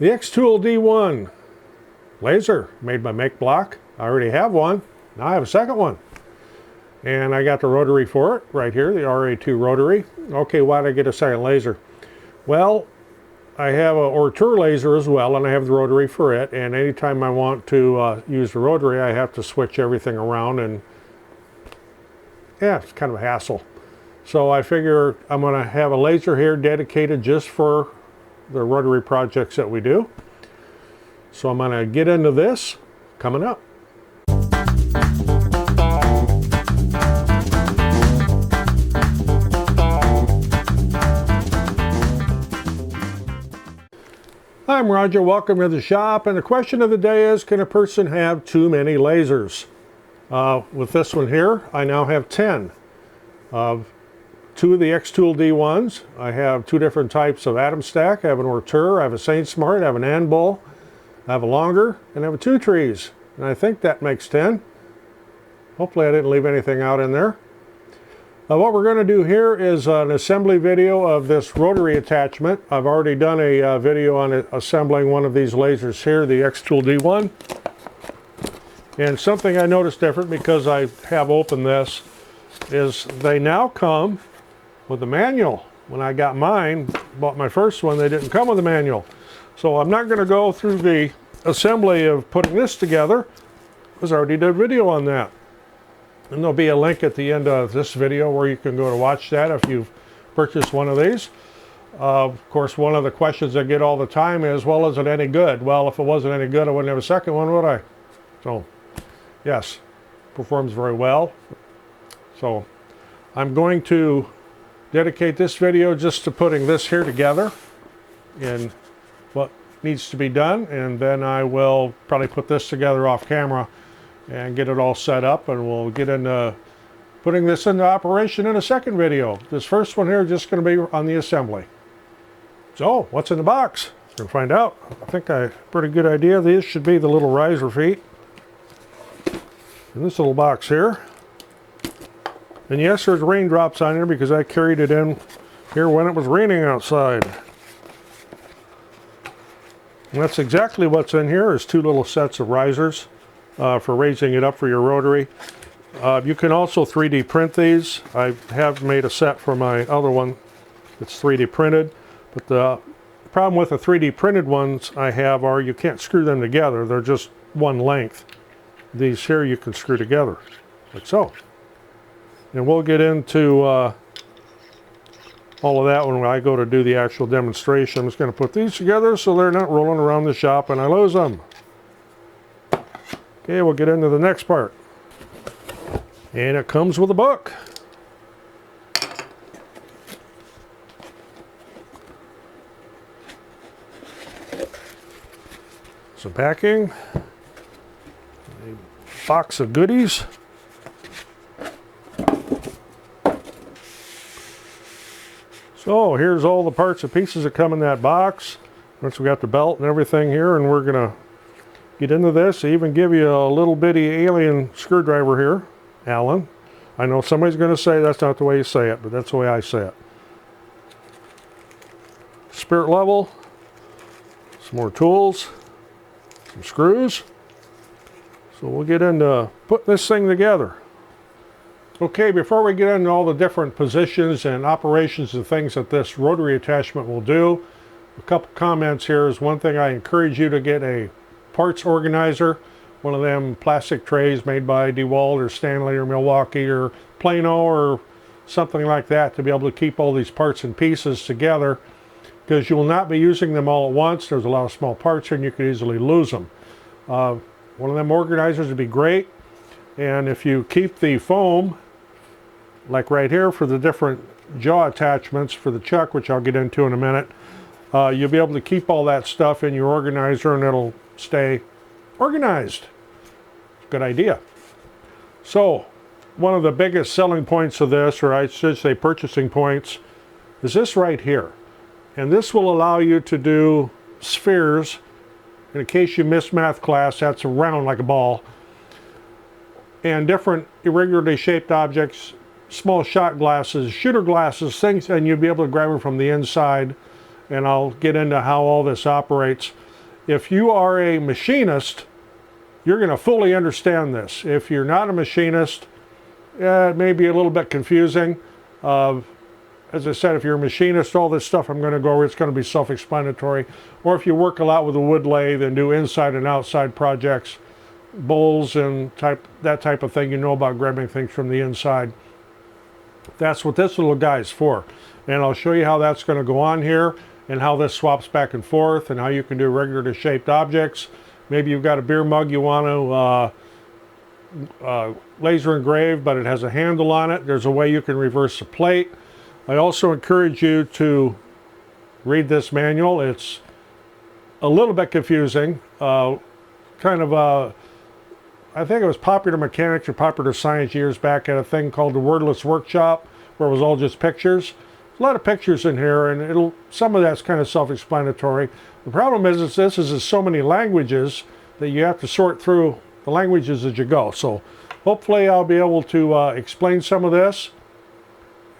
The xTool D1 laser made by Makeblock. I already have one. Now I have a second one. And I got the rotary for it right here, the RA2 Rotary. Okay, why did I get a second laser? Well, I have a RA2 laser as well, and I have the rotary for it. And anytime I want to use the rotary, I have to switch everything around, and yeah, it's kind of a hassle. So I figure I'm going to have a laser here dedicated just for the rotary projects that we do. So I'm going to get into this coming up. I'm Roger, welcome to the shop, and the question of the day is, can a person have too many lasers? With this one here, I now have 10. Two of the xTool D1s. I have two different types of atom stack. I have an RA2, I have a Saint Smart, I have an Anbull, I have a longer, and I have a 2 trees. And I think that makes 10. Hopefully I didn't leave anything out in there. What we're going to do here is an assembly video of this rotary attachment. I've already done a video on assembling one of these lasers here, the xTool D1. And something I noticed different, because I have opened this, is they now come with a manual. When I got mine, bought my first one, they didn't come with a manual. So I'm not going to go through the assembly of putting this together, because I already did a video on that. And there'll be a link at the end of this video where you can go to watch that if you've purchased one of these. Of course, one of the questions I get all the time is, well, is it any good? Well, if it wasn't any good, I wouldn't have a second one, would I? So, yes, performs very well. So, I'm going to dedicate this video just to putting this here together and what needs to be done, and then I will probably put this together off camera and get it all set up, and we'll get into putting this into operation in a second video. This first one here is just going to be on the assembly. So, what's in the box? We're going to find out. I think I have a pretty good idea. These should be the little riser feet in this little box here. And yes, there's raindrops on here because I carried it in here when it was raining outside. And that's exactly what's in here, is two little sets of risers for raising it up for your rotary. You can also 3D print these. I have made a set for my other one that's 3D printed. But the problem with the 3D printed ones I have are you can't screw them together. They're just one length. These here you can screw together, like so. And we'll get into all of that when I go to do the actual demonstration. I'm just going to put these together so they're not rolling around the shop and I lose them. Okay, we'll get into the next part. And it comes with a book. Some packing. A box of goodies. So here's all the parts and pieces that come in that box. Once we got the belt and everything here, and we're gonna get into this. I even give you a little bitty alien screwdriver here, Allen. I know somebody's gonna say that's not the way you say it, but that's the way I say it. Spirit level, some more tools, some screws. So we'll get into putting this thing together. Okay, before we get into all the different positions and operations and things that this rotary attachment will do, a couple comments here is one thing I encourage you to get a parts organizer, one of them plastic trays made by DeWalt or Stanley or Milwaukee or Plano or something like that, to be able to keep all these parts and pieces together, because you will not be using them all at once. There's a lot of small parts here and you could easily lose them. One of them organizers would be great, and if you keep the foam, like right here for the different jaw attachments for the chuck, which I'll get into in a minute, you'll be able to keep all that stuff in your organizer and it'll stay organized. Good idea. So, one of the biggest selling points of this, or I should say purchasing points, is this right here. And this will allow you to do spheres. In case you miss math class, that's round like a ball. And different irregularly shaped objects, small shot glasses, shooter glasses, things, and you'll be able to grab them from the inside. And I'll get into how all this operates. If you are a machinist, you're going to fully understand this. If you're not a machinist, it may be a little bit confusing. As I said, if you're a machinist, all this stuff I'm going to go over, it's going to be self-explanatory. Or if you work a lot with a wood lathe and do inside and outside projects, bowls and that type of thing, you know about grabbing things from the inside. That's what this little guy is for. And I'll show you how that's going to go on here and how this swaps back and forth and how you can do regular shaped objects. Maybe you've got a beer mug you want to laser engrave, but it has a handle on it. There's a way you can reverse the plate. I also encourage you to read this manual. It's a little bit confusing. I think it was Popular Mechanics or Popular Science years back at a thing called the Wordless Workshop, where it was all just pictures. There's a lot of pictures in here, and some of that's kind of self-explanatory. The problem is this is so many languages that you have to sort through the languages as you go. So hopefully I'll be able to explain some of this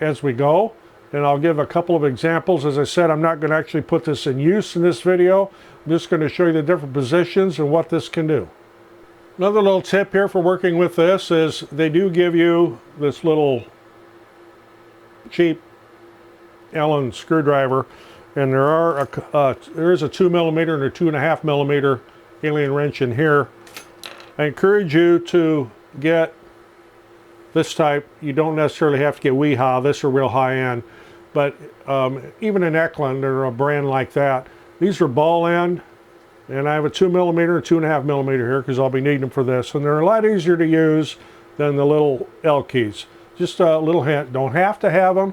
as we go, and I'll give a couple of examples. As I said, I'm not going to actually put this in use in this video. I'm just going to show you the different positions and what this can do. Another little tip here for working with this is they do give you this little cheap Allen screwdriver, and there is a 2mm and a 2.5 millimeter alien wrench in here. I encourage you to get this type. You don't necessarily have to get Weehaw. This are real high end, but even in Eklund or a brand like that, these are ball end, and I have a 2mm and 2.5 millimeter here because I'll be needing them for this, and they're a lot easier to use than the little L keys. Just a little hint, don't have to have them.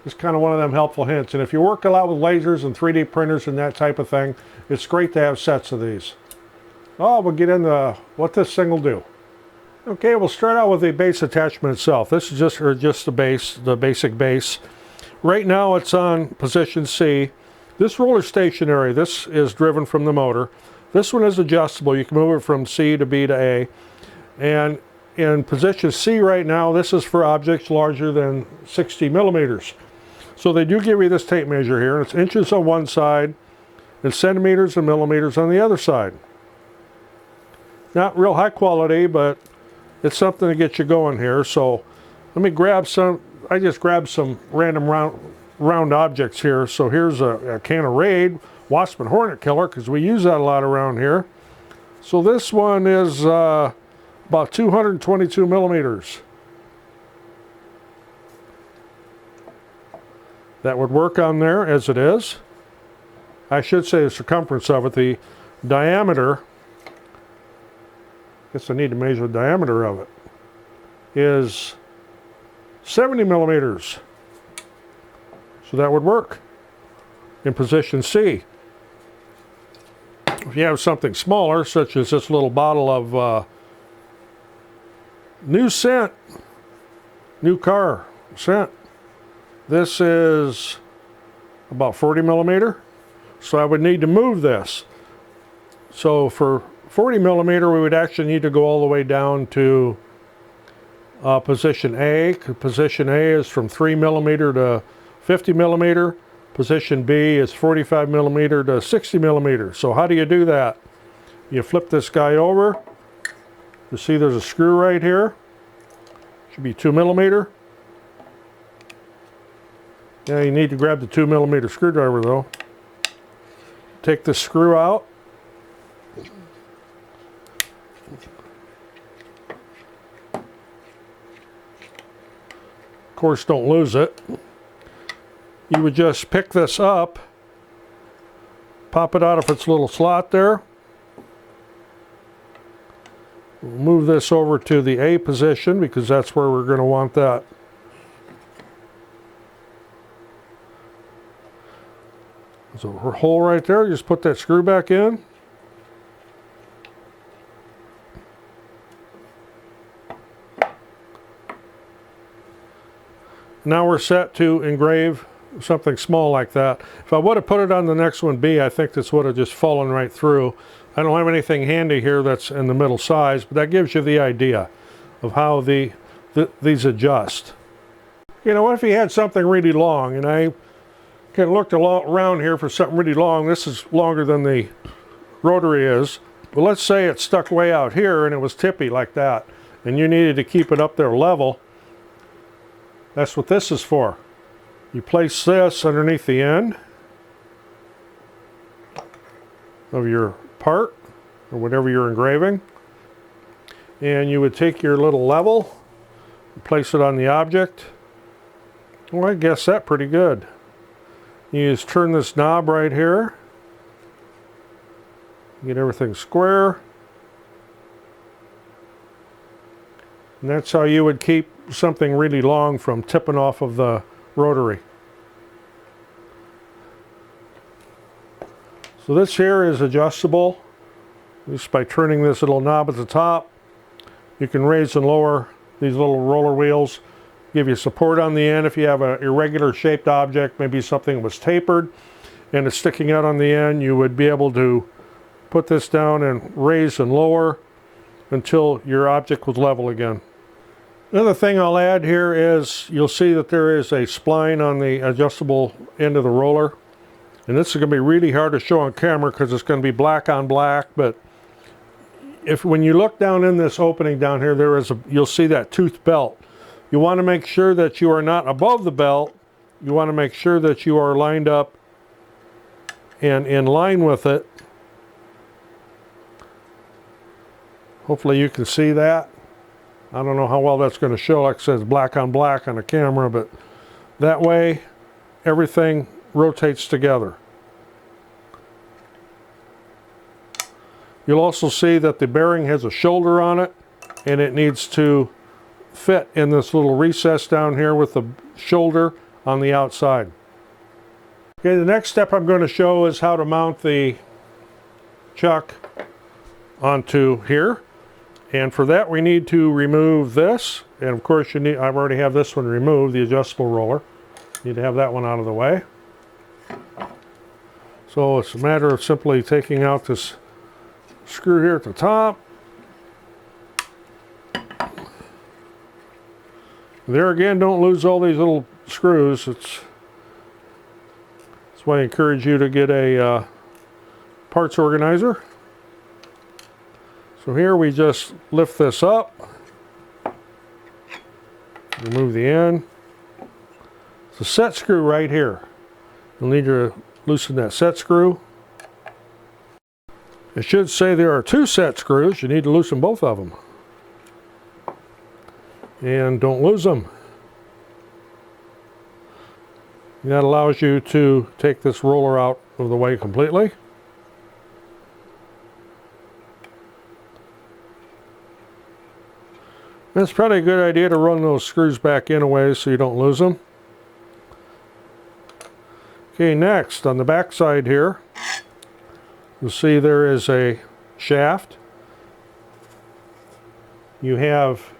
It's kind of one of them helpful hints. And if you work a lot with lasers and 3D printers and that type of thing, it's great to have sets of these. Oh, we'll get into what this thing will do. Okay, we'll start out with the base attachment itself. This is just the base, the basic base. Right now it's on position C. This roller stationary. This is driven from the motor. This one is adjustable. You can move it from C to B to A. And in position C right now, this is for objects larger than 60 millimeters. So they do give you this tape measure here. It's inches on one side and centimeters and millimeters on the other side. Not real high quality, but it's something to get you going here. So let me grab some. I just grabbed some random round objects here. So here's a can of Raid, Wasp and Hornet Killer, because we use that a lot around here. So this one is about 222 millimeters. That would work on there as it is. I should say the circumference of it. The diameter, I guess I need to measure the diameter of it, is 70 millimeters. So that would work in position C. If you have something smaller, such as this little bottle of new scent, new car scent, this is about 40 millimeter. So I would need to move this. So for 40 millimeter, we would actually need to go all the way down to position A. Position A is from 3 millimeter to 50 millimeter. Position B is 45 millimeter to 60 millimeter. So how do you do that? You flip this guy over. You see there's a screw right here. Should be 2 millimeter. Yeah, you need to grab the 2 millimeter screwdriver though. Take the screw out. Of course, don't lose it. You would just pick this up, pop it out of its little slot there. Move this over to the A position because that's where we're going to want that. There's a hole right there. Just put that screw back in. Now we're set to engrave something small like that. If I would have put it on the next one B, I think this would have just fallen right through. I don't have anything handy here that's in the middle size, but that gives you the idea of how these adjust. You know, what if you had something really long, and I kind of looked around here for something really long. This is longer than the rotary is. But let's say it's stuck way out here and it was tippy like that, and you needed to keep it up there level. That's what this is for. You place this underneath the end of your part, or whatever you're engraving, and you would take your little level, place it on the object. Well, I guess that's pretty good. You just turn this knob right here, get everything square, and that's how you would keep something really long from tipping off of the rotary. So this here is adjustable just by turning this little knob at the top. You can raise and lower these little roller wheels, give you support on the end if you have an irregular shaped object, maybe something that was tapered and it's sticking out on the end. You would be able to put this down and raise and lower until your object was level again. Another thing I'll add here is you'll see that there is a spline on the adjustable end of the roller. And this is going to be really hard to show on camera because it's going to be black on black, but when you look down in this opening down here, you'll see that tooth belt. You want to make sure that you are not above the belt. You want to make sure that you are lined up and in line with it. Hopefully you can see that. I don't know how well that's going to show. Like I said, it's black on black on the camera, but that way everything rotates together. You'll also see that the bearing has a shoulder on it, and it needs to fit in this little recess down here with the shoulder on the outside. Okay, the next step I'm going to show is how to mount the chuck onto here. And for that we need to remove this, and of course I already have this one removed, the adjustable roller. Need to have that one out of the way. So it's a matter of simply taking out this screw here at the top. There again, don't lose all these little screws. That's why I encourage you to get a parts organizer. So here we just lift this up, remove the end. It's a set screw right here. You'll need to loosen that set screw. It should say there are 2 set screws. You need to loosen both of them. And don't lose them. That allows you to take this roller out of the way completely. It's probably a good idea to run those screws back in a way so you don't lose them. Okay, next on the back side here, you'll see there is a shaft. You have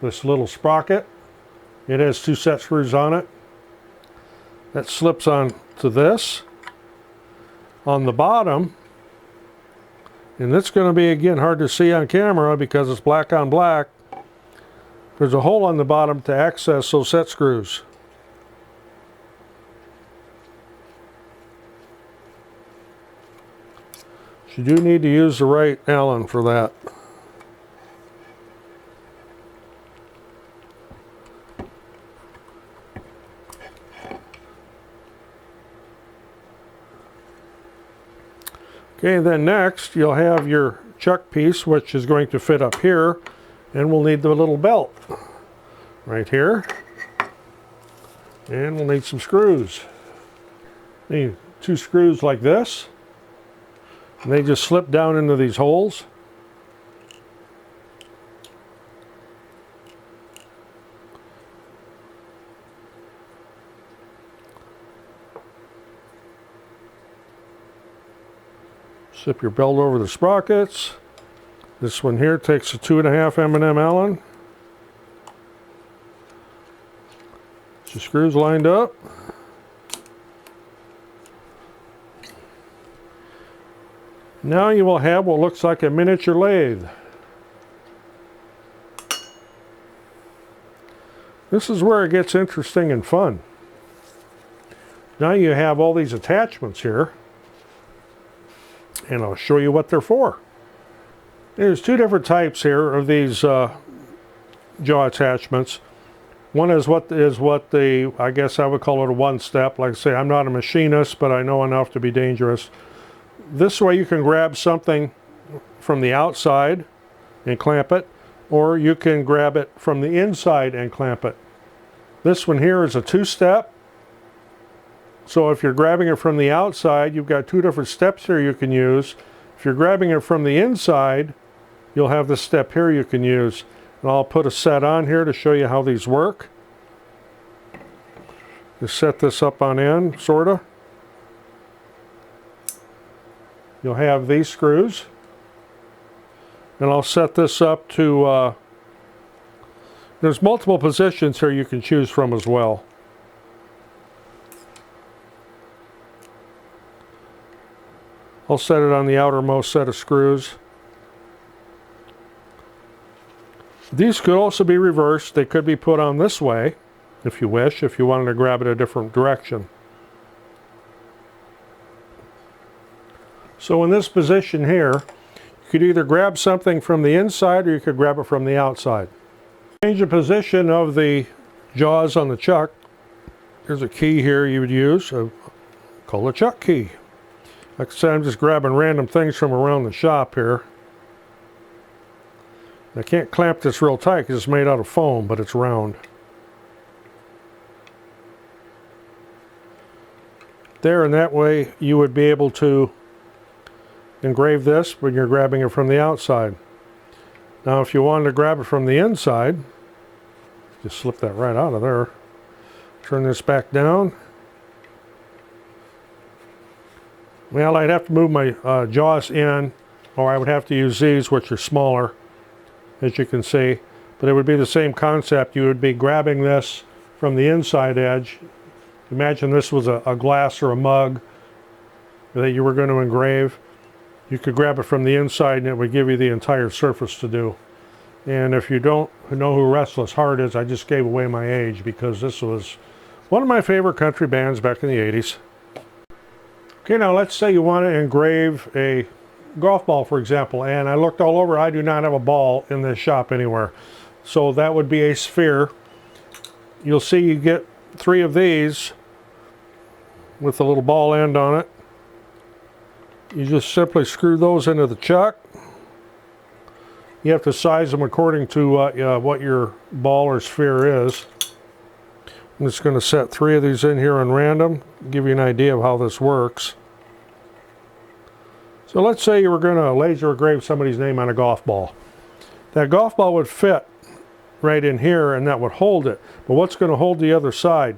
this little sprocket. It has 2 set screws on it. That slips on to this. On the bottom, and it's going to be again hard to see on camera because it's black on black, there's a hole on the bottom to access those set screws. You do need to use the right Allen for that. Okay, then next you'll have your chuck piece, which is going to fit up here, and we'll need the little belt right here, and we'll need some screws. Need 2 screws like this. And they just slip down into these holes. Slip your belt over the sprockets. This one here takes a 2.5 M&M Allen. Get your screws lined up. Now you will have what looks like a miniature lathe. This is where it gets interesting and fun. Now you have all these attachments here, and I'll show you what they're for. There's two different types here of these jaw attachments. One is what the, I guess I would call it a one-step. Like I say, I'm not a machinist, but I know enough to be dangerous. This way you can grab something from the outside and clamp it, or you can grab it from the inside and clamp it. This one here is a two-step. So if you're grabbing it from the outside, you've got two different steps here you can use. If you're grabbing it from the inside, you'll have this step here you can use. And I'll put a set on here to show you how these work. Just set this up on end, sorta. You'll have these screws. And I'll set this up to, there's multiple positions here you can choose from as well. I'll set it on the outermost set of screws. These could also be reversed. They could be put on this way, if you wish, if you wanted to grab it a different direction. So in this position here, you could either grab something from the inside or you could grab it from the outside. Change the position of the jaws on the chuck. There's a key here you would use, called a chuck key. Like I said, I'm just grabbing random things from around the shop here. I can't clamp this real tight because it's made out of foam, but it's round. There, and that way you would be able to engrave this when you're grabbing it from the outside. Now if you wanted to grab it from the inside, just slip that right out of there. Turn this back down. Well, I'd have to move my jaws in, or I would have to use these, which are smaller, as you can see. But it would be the same concept. You would be grabbing this from the inside edge. Imagine this was a glass or a mug that you were going to engrave. You could grab it from the inside and it would give you the entire surface to do. And if you don't know who Restless Heart is, I just gave away my age because this was one of my favorite country bands back in the 80s. Okay, now let's say you want to engrave a golf ball, for example, and I looked all over. I do not have a ball in this shop anywhere. So that would be a sphere. You'll see you get 3 of these with a little ball end on it. You just simply screw those into the chuck. You have to size them according to what your ball or sphere is. I'm just going to set 3 of these in here on random, give you an idea of how this works. So let's say you were going to laser engrave somebody's name on a golf ball. That golf ball would fit right in here and that would hold it. But what's going to hold the other side?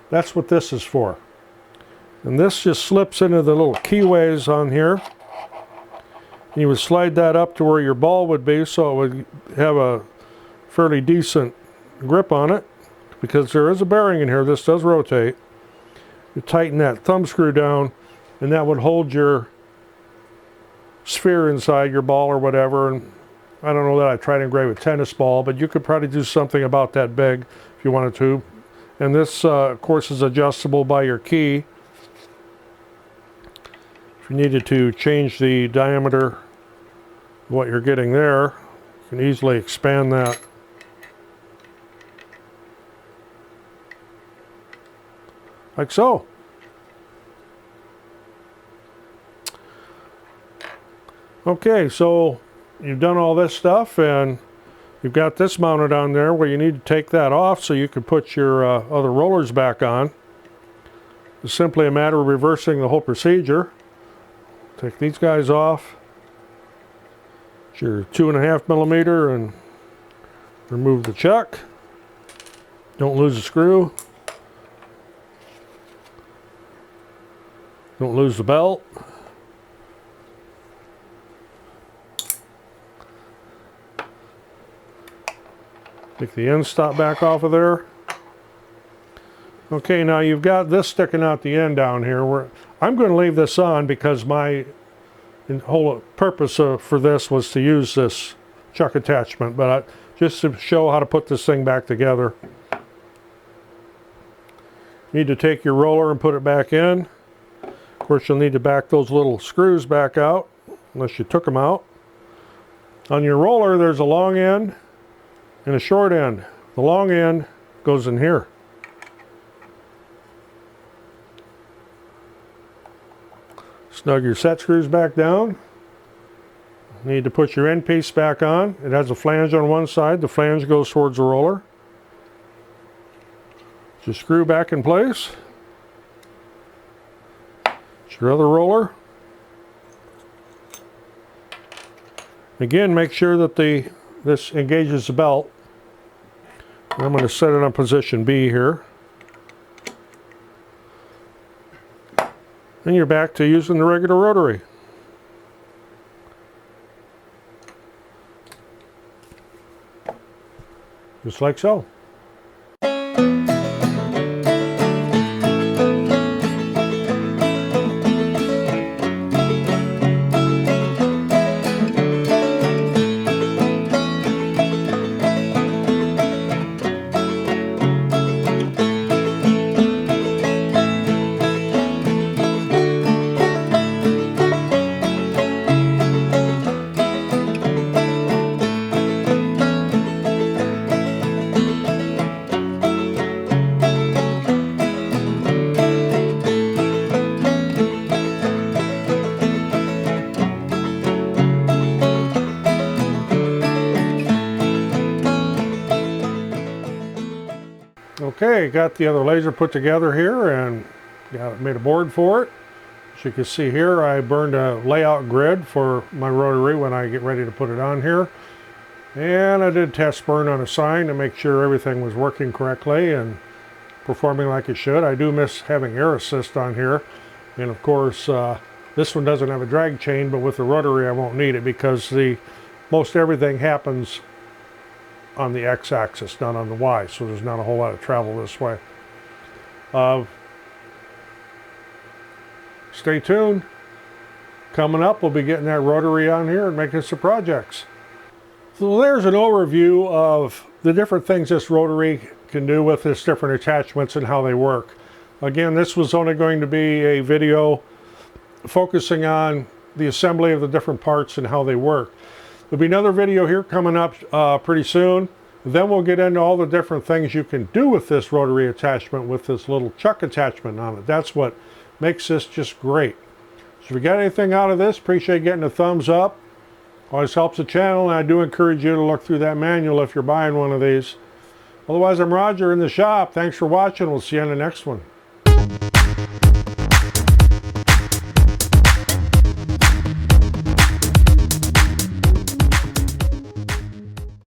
That's what this is for. And this just slips into the little keyways on here. You would slide that up to where your ball would be so it would have a fairly decent grip on it. Because there is a bearing in here, this does rotate. You tighten that thumb screw down and that would hold your sphere inside your ball or whatever. And I don't know that I'd try to engrave a tennis ball, but you could probably do something about that big if you wanted to. And this, of course, is adjustable by your key. If you needed to change the diameter of what you're getting there, you can easily expand that. Like so. Okay, so you've done all this stuff and you've got this mounted on there where you need to take that off so you can put your other rollers back on. It's simply a matter of reversing the whole procedure. Take these guys off. It's your 2.5 millimeter and remove the chuck. Don't lose the screw. Don't lose the belt. Take the end stop back off of there. Okay, now you've got this sticking out the end down here. I'm going to leave this on because my whole purpose for this was to use this chuck attachment, but just to show how to put this thing back together. You need to take your roller and put it back in. Of course, you'll need to back those little screws back out, unless you took them out. On your roller, there's a long end and a short end. The long end goes in here. Snug your set screws back down. You need to put your end piece back on. It has a flange on one side. The flange goes towards the roller. Just screw back in place. It's your other roller. Again, make sure that this engages the belt. I'm going to set it on position B here. And you're back to using the regular rotary. Just like so. Okay, got the other laser put together here and made a board for it. As you can see here, I burned a layout grid for my rotary when I get ready to put it on here. And I did test burn on a sign to make sure everything was working correctly and performing like it should. I do miss having air assist on here. And of course, this one doesn't have a drag chain, but with the rotary I won't need it because most everything happens on the x-axis, not on the y, so there's not a whole lot of travel this way. Stay tuned. Coming up, we'll be getting that rotary on here and making some projects. So there's an overview of the different things this rotary can do with its different attachments and how they work. Again, this was only going to be a video focusing on the assembly of the different parts and how they work. There'll be another video here coming up pretty soon. Then we'll get into all the different things you can do with this rotary attachment with this little chuck attachment on it. That's what makes this just great. So if you got anything out of this, appreciate getting a thumbs up. Always helps the channel, and I do encourage you to look through that manual if you're buying one of these. Otherwise, I'm Roger in the shop. Thanks for watching. We'll see you on the next one.